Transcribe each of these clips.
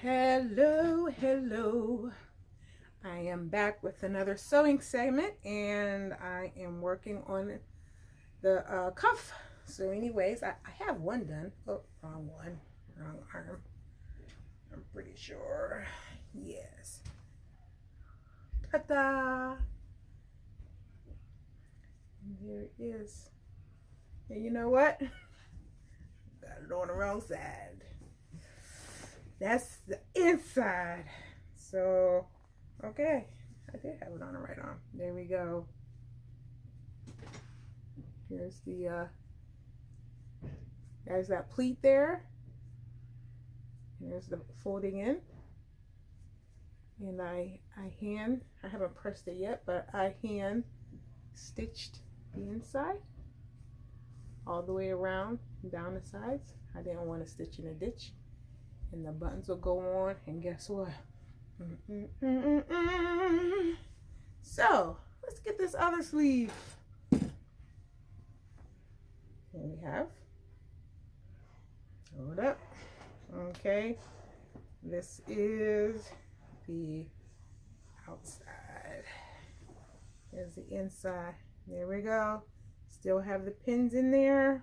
Hello, hello. I am back with another sewing segment and I am working on the cuff. So anyways, I have one done. Oh, wrong one. Wrong arm. I'm pretty sure. Yes. Ta-da! There it is. And you know what? Got it on the wrong side. That's the inside. So, okay. I did have it on the right arm. There we go. Here's the, there's that pleat there. Here's the folding in. And I haven't pressed it yet, but I hand stitched the inside all the way around and down the sides. I didn't want to stitch in a ditch. And the buttons will go on, and guess what? So, let's get this other sleeve. Here we have. Hold up. Okay. This is the outside. Here's the inside. There we go. Still have the pins in there.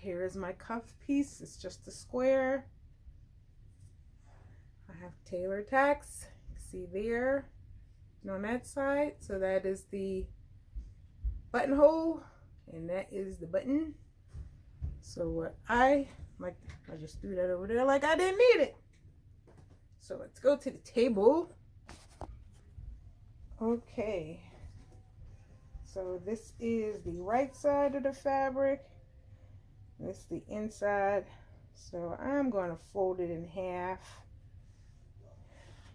Here is my cuff piece. It's just a square. I have tailor tacks. See there. And on that side. So that is the buttonhole. And that is the button. So what I just threw that over there like I didn't need it. So let's go to the table. Okay. So this is the right side of the fabric. This is the inside. So I'm going to fold it in half.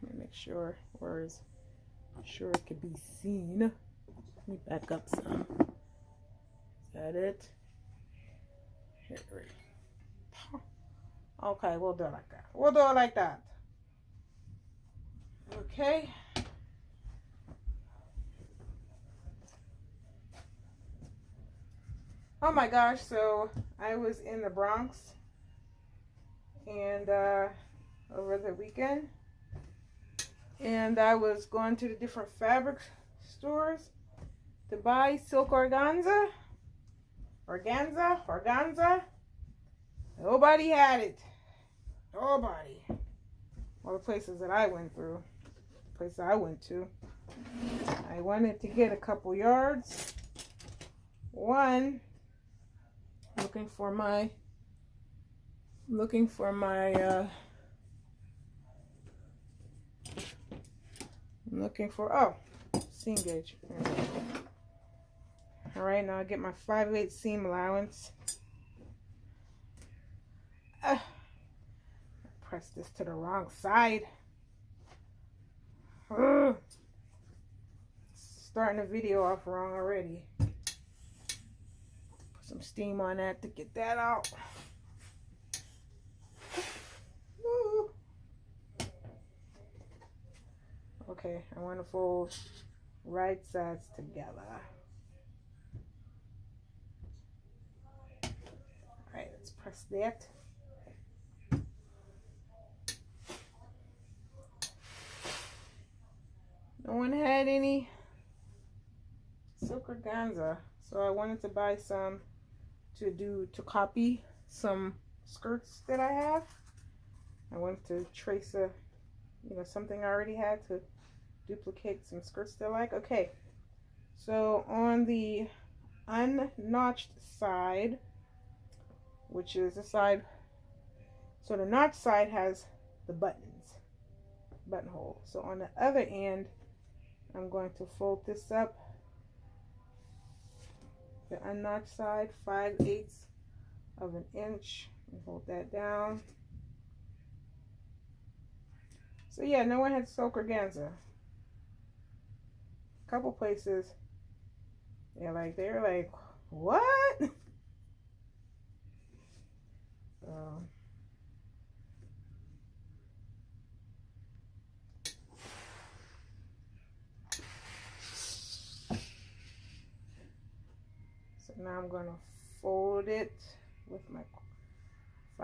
Let me make sure it could be seen. Let me back up some. Is that it? Here. Okay, we'll do it like that. We'll do it like that. Okay. Oh my gosh, so I was in the Bronx and over the weekend, and I was going to the different fabric stores to buy silk organza. Nobody had it. Nobody. All the places that I went through, places I went to. I wanted to get a couple yards. One, looking for my seam gauge. All right, now I get my 5/8 seam allowance. Press this to the wrong side. Starting the video off wrong already. Some steam on that to get that out. Woo. Okay, I want to fold right sides together. Alright, let's press that. No one had any silk organza, so I wanted to buy some to copy some skirts that I have. I wanted to trace something I already had to duplicate some skirts that I like. Okay, so on the unnotched side, which is the side, so the notched side has the buttonhole. So on the other end, I'm going to fold this up. The unnotched side, 5/8 of an inch, and hold that down. So yeah, no one had silk organza. A couple places, they're like, what? So now I'm going to fold it with my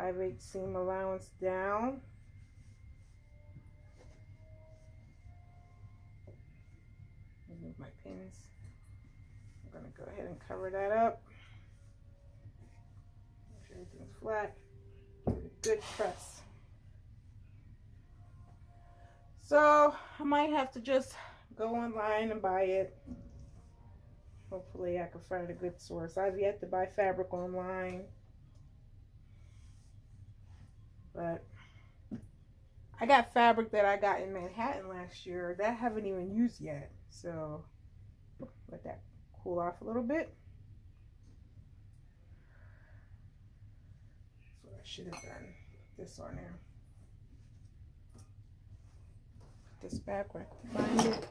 5/8 seam allowance down. Remove my pins. I'm going to go ahead and cover that up. Make sure everything's flat. Give it a good press. So I might have to just go online and buy it. Hopefully I can find a good source. I've yet to buy fabric online, but I got fabric that I got in Manhattan last year that I haven't even used yet. So let that cool off a little bit. That's what I should have done. Put this on there. Put this back where I can find it.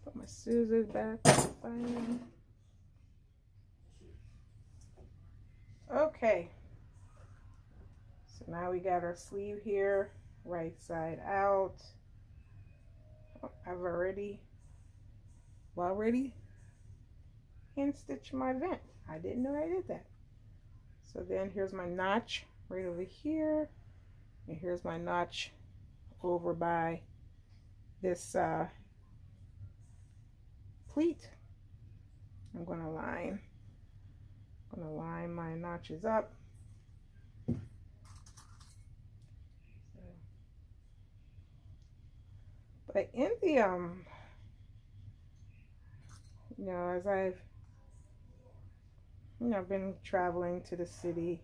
Put my scissors back where I can find them. Okay. So now we got our sleeve here, right side out. Oh, I've already hand stitched my vent. I didn't know I did that. So then here's my notch right over here, and here's my notch over by this pleat. I'm gonna line my notches up. But in the you know, as I've been traveling to the city,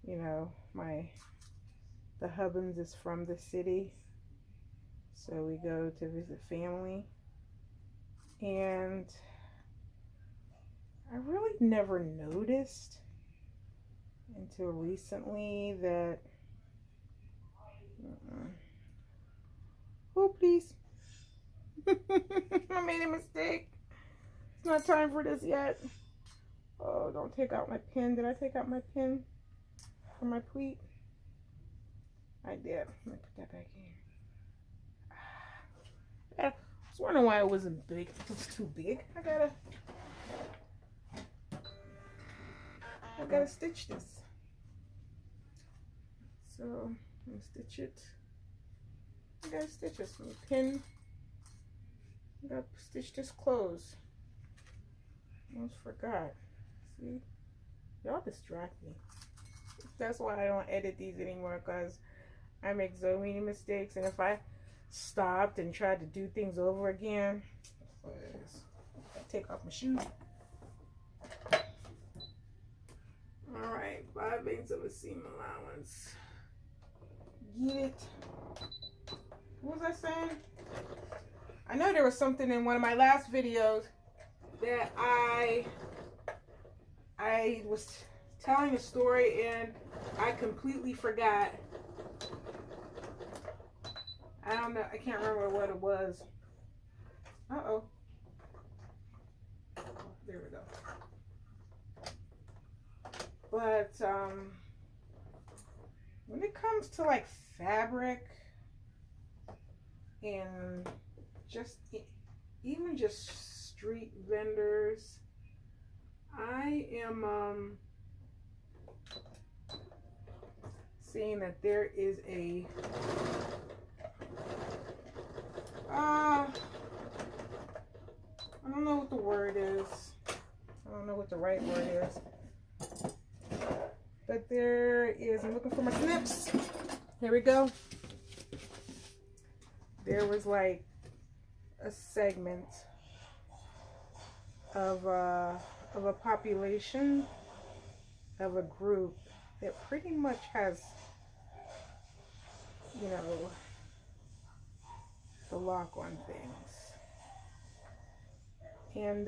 you know, the Hubbins is from the city, so we go to visit family, and I really never noticed until recently that oh please I made a mistake. It's not time for this yet. Oh, don't take out my pin. Did I take out my pin for my pleat? I did. Let me put that back in. I was wondering why it wasn't big. It was too big. I gotta stitch this. So I'm gonna stitch it. I gotta stitch this with a pin. I gotta stitch this close. Almost forgot. See, y'all distract me. That's why I don't edit these anymore, because I make so many mistakes, and if I stopped and tried to do things over again, I take off my shoes. All right, 5/8 of a seam allowance. Get it? What was I saying? I know there was something in one of my last videos that I was telling a story and I completely forgot. I don't know. I can't remember what it was. Uh-oh. There we go. But when it comes to like fabric and even just street vendors, I am seeing that there is a I don't know what the word is. I don't know what the right word is. But there is, I'm looking for my snips. Here we go. There was like a segment of a population, of a group that pretty much has, you know, the lock on things. And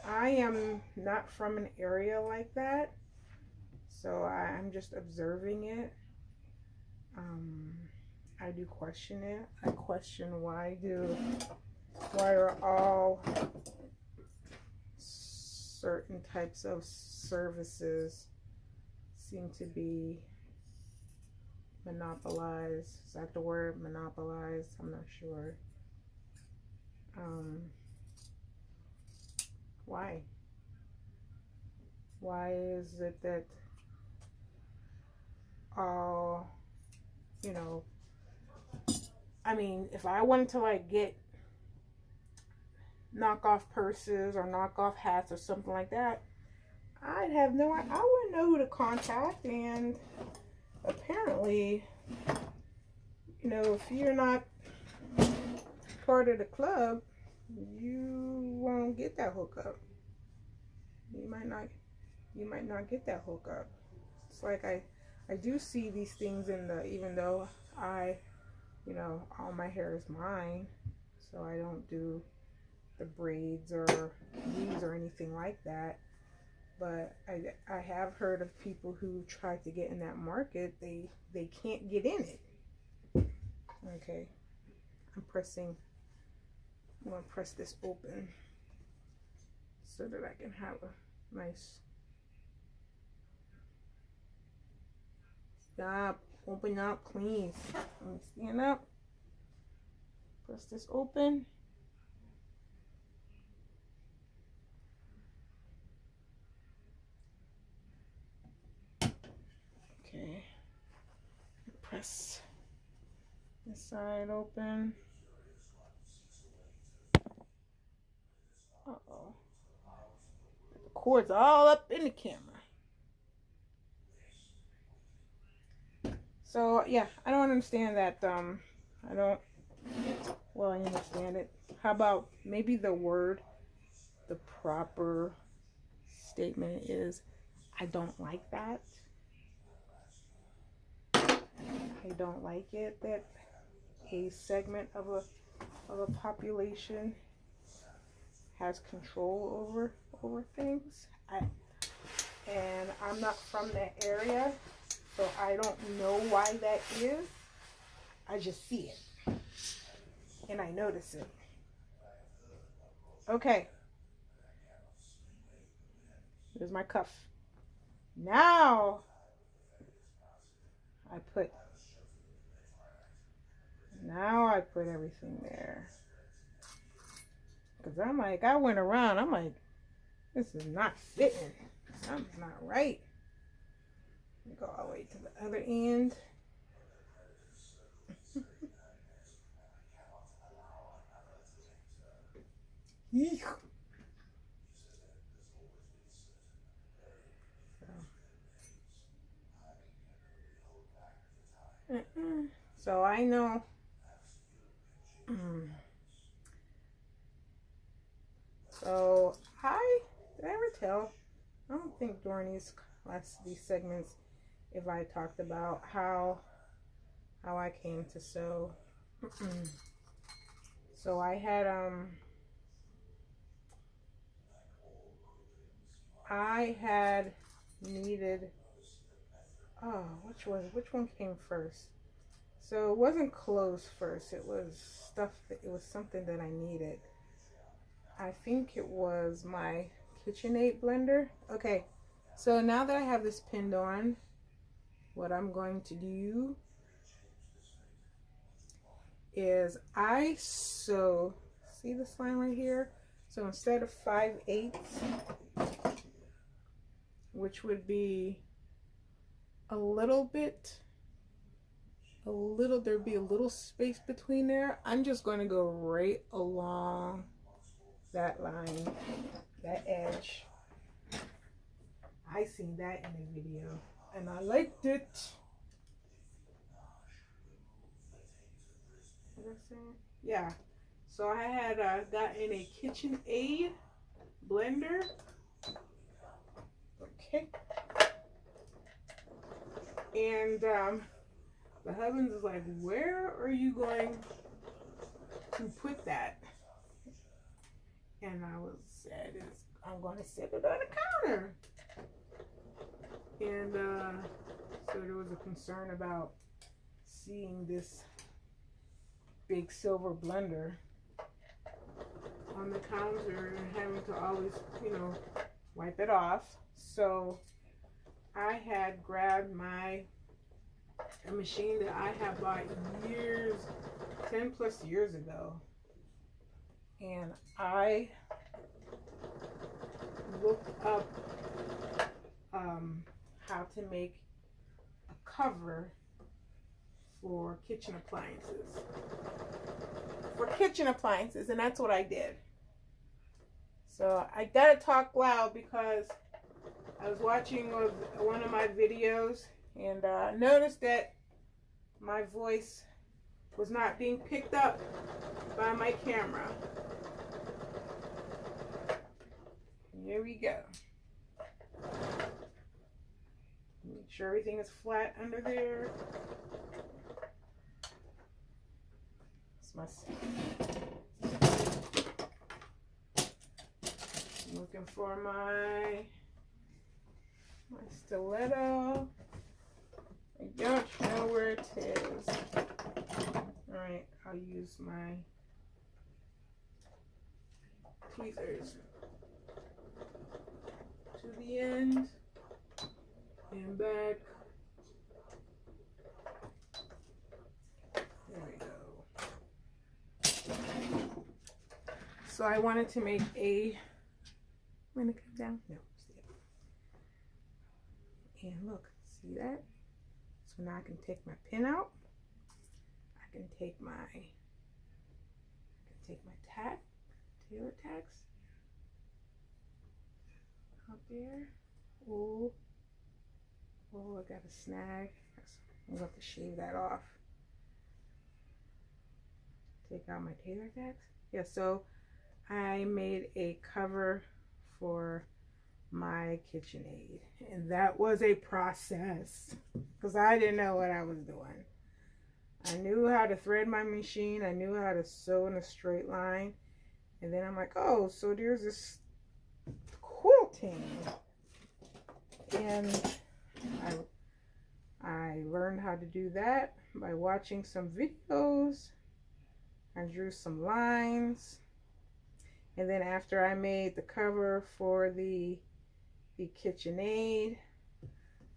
I am not from an area like that, so I'm just observing it. I do question it. I question why are all certain types of services seem to be monopolized. Is that the word? Monopolized? I'm not sure. Why? Why is it that I'll, you know, I mean, if I wanted to like get knockoff purses or knockoff hats or something like that, I'd have no, I wouldn't know who to contact. And apparently, you know, if you're not part of the club, you won't get that hookup. You might not get that hookup. It's like I do see these things in the, even though I, you know, all my hair is mine, so I don't do the braids or weaves or anything like that. But I have heard of people who try to get in that market. They can't get in it. Okay, I'm going to press this open so that I can have a nice, stop, open up, please. Let me stand up, press this open. Okay, press this side open. Uh-oh. The cord's all up in the camera. So, yeah, I don't understand that. I don't, well, I understand it. How about maybe the proper statement is, I don't like that. I don't like it that a segment of a population has control over things. And I'm not from that area, so I don't know why that is. I just see it and I notice it. Okay, there's my cuff. Now I put everything there. Because I'm like, I went around, I'm like, this is not fitting. Something's not right. Let me go all the way to the other end. So I know. So did I ever tell? I don't think during these segments if I talked about how I came to sew. So I had needed, oh, which one came first? So it wasn't clothes first, it was something that I needed. I think it was my KitchenAid blender. Okay, so now that I have this pinned on, what I'm going to do is I sew, see this line right here? So instead of 5/8, which would be there'd be a little space between there. I'm just going to go right along that line, that edge. I seen that in the video and I liked it. What was I saying? Yeah. So I had gotten a KitchenAid blender. Okay. And the husband is like, where are you going to put that? And I said, I'm going to set it on the counter. And so there was a concern about seeing this big silver blender on the counter and having to always, wipe it off. So I had grabbed a machine that I had bought 10 plus years ago. And I looked up how to make a cover for kitchen appliances. For kitchen appliances, and that's what I did. So I gotta talk loud because I was watching one of my videos and noticed that my voice was not being picked up by my camera. Here we go. Make sure everything is flat under there. It's my looking for my stiletto. I don't know where it is. All right, I'll use my tweezers to the end and back. There we go. So I wanted to make a, I'm gonna come down. No, see it. And look, see that? So now I can take my pin out. I can take my tack, tailor tacks out there. Oh, I got a snag. I'm gonna have to shave that off. Take out my tailor tacks. Yeah, so I made a cover for my KitchenAid, and that was a process because I didn't know what I was doing. I knew how to thread my machine, I knew how to sew in a straight line, and then I'm like, oh, so there's this quilting, and I learned how to do that by watching some videos. I drew some lines, and then after I made the cover for the KitchenAid,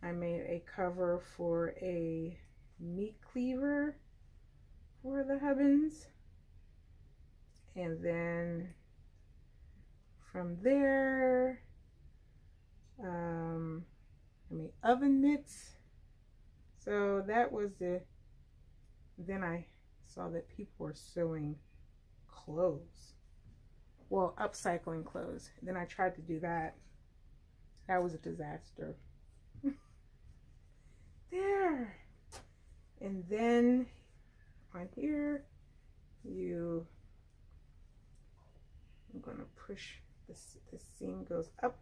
I made a cover for a meat cleaver for the hubbins, and then from there I made oven mitts. So that was then I saw that people were sewing clothes, well, upcycling clothes. Then I tried to do that. That was a disaster. There. And then on here, I'm gonna push this seam goes up.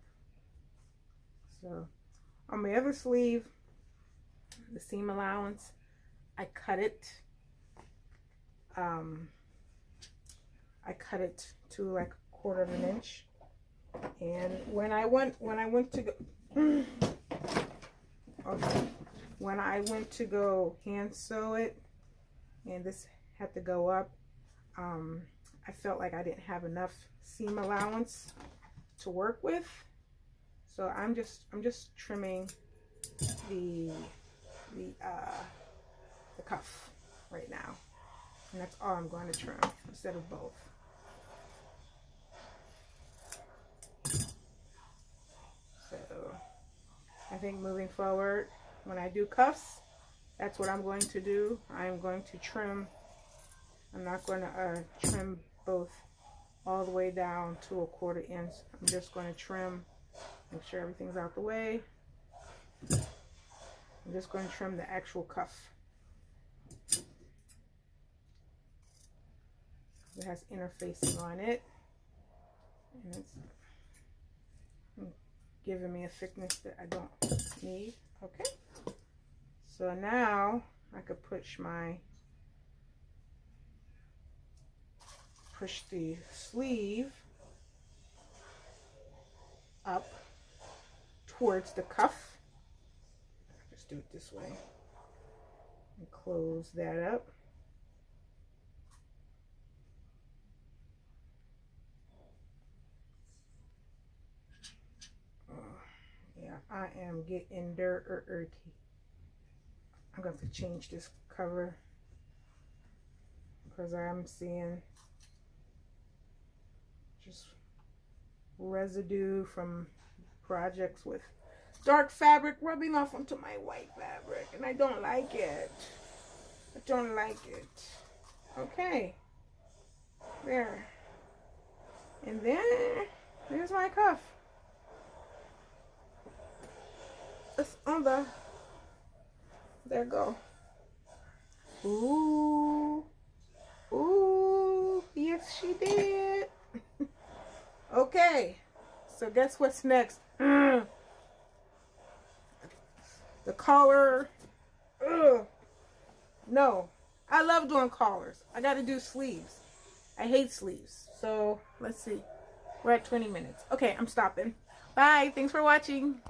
So on my other sleeve, the seam allowance, I cut it. I cut it to like 1/4 of an inch. And when I went to go, okay, when I went to go hand sew it, and this had to go up, I felt like I didn't have enough seam allowance to work with, so I'm just trimming the cuff right now, and that's all I'm going to trim instead of both. So I think moving forward, when I do cuffs, that's what I'm going to do. I'm going to trim. I'm not going to trim both all the way down to 1/4 inch. I'm just going to trim, make sure everything's out the way. I'm just going to trim the actual cuff. It has interfacing on it, and it's giving me a thickness that I don't need. Okay, so now I could push the sleeve up towards the cuff. Just do it this way and close that up. Yeah, I am getting dirty. I'm going to change this cover because I'm seeing just residue from projects with dark fabric rubbing off onto my white fabric, and I don't like it. I don't like it. Okay. There. And then there's my cuff. It's on the, there go. Ooh. Ooh. Yes, she did. Okay. So guess what's next? The collar. Ugh. No. I love doing collars. I got to do sleeves. I hate sleeves. So let's see. We're at 20 minutes. Okay, I'm stopping. Bye. Thanks for watching.